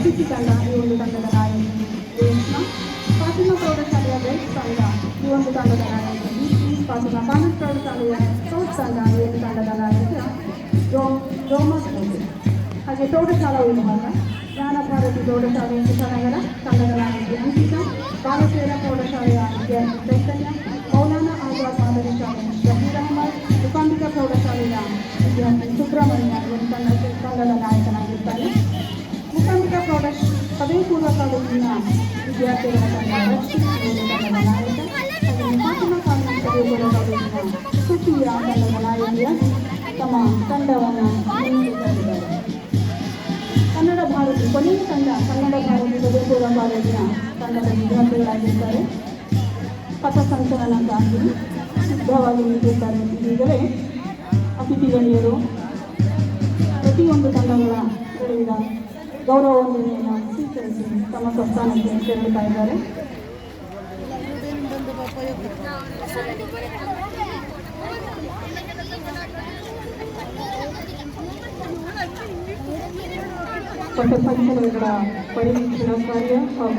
CC ತಂಡ ಈ ಒಂದು ತಂಡದ ನಾಯಕಿ ರೇಷ್ಮಾ, ಫಾತಿಮಾ ಪ್ರೌಢಶಾಲೆಯ ಬೆಸ್ಟ್ ತಂಡ ಈ ಒಂದು ತಂಡದ ನಾಯಕಿ ದೀಪ್ತಿ, ಫಾತಿಮಾ ಕಾನ್ವೆಂಟ್ ಪ್ರೌಢಶಾಲೆಯ ಸ್ಕೌಟ್ ತಂಡ ಈ ಒಂದು ತಂಡದ ನಾಯಕ ರೋಮಸ್ ಅವರು. ಹಾಗೆ ಪ್ರೌಢಶಾಲಾ ವಿಭಾಗ ಜ್ಞಾನ ಭಾರತಿ ಪ್ರೌಢಶಾಲೆ ಕುಶನಗರ ತಂಡದ ನಾಯಕಿ ಅಂಕಿತಾ, ಬಾಲಕಿಯರ ಪ್ರೌಢಶಾಲೆಯ ವಿದ್ಯಾರ್ಥಿ ಚೈತನ್ಯ, ಮೌಲಾನಾ ಆಜಾದ್ ಮಾದರಿ ಶಾಲೆ ಜಹೀರ್ ಅಹಮದ್, ಮುಕಾಂಬಿಕಾ ಪ್ರೌಢಶಾಲೆಯ ವಿದ್ಯಾರ್ಥಿ ಸುಬ್ರಹ್ಮಣ್ಯ ಒಂದು ತಂಡದ ನಾಯಕನಾಗಿರ್ತಾರೆ. ಮುಕಾಂಬಿಕಾ ಪದವಿ ಪೂರ್ವ ಕಾಲೇಜಿನ ವಿದ್ಯಾರ್ಥಿಗಳ ತಂಡ ರಕ್ಷಿ ಒಂದು ತಂಡದ ನಾಯಕ. ಹಾಗೆ ಫಾತಿಮಾ ಕಾಲೇಜು ಪದವಿ ಪೂರ್ವ ಕಾಲೇಜಿನ ಸುಫಿಯಾ ತಂಡದ ನಾಯಕಿಯಾಗಿ ತಮ್ಮ ತಂಡವನ್ನು ಮುನ್ನಡೆಸಿದ್ದಾರೆ. ಕನ್ನಡ ಭಾರತಿ ಕೊನೆಯ ತಂಡ ಕನ್ನಡ ಭಾರತಿ ಪದವಿ ಪೂರ್ವ ಕಾಲೇಜಿನ ತಂಡದ ವಿದ್ಯಾರ್ಥಿಗಳಾಗಿರ್ತಾರೆ. ಪಥಸಂಚಲನಕ್ಕಾಗಿ ಸಿದ್ಧವಾಗಿ ನಿಂತಿದ್ದಾರೆ. ಈಗಲೇ ಅತಿಥಿ ಗಣ್ಯರು ಪ್ರತಿಯೊಂದು ತಂಡಗಳ ಕಡೆಯಿಂದ ಗೌರವ ವಂದನೆಯನ್ನು ಸ್ವೀಕರಿಸಿ ತಮ್ಮ ಸ್ವಸ್ಥಾನಕ್ಕೆ ತೆರಳುತ್ತಾ ಇದ್ದಾರೆ. ಪಠ್ಯಪಂಚಗಳ ಪರಿವೀಕ್ಷಣಾ ಕಾರ್ಯ ಹಾಗೂ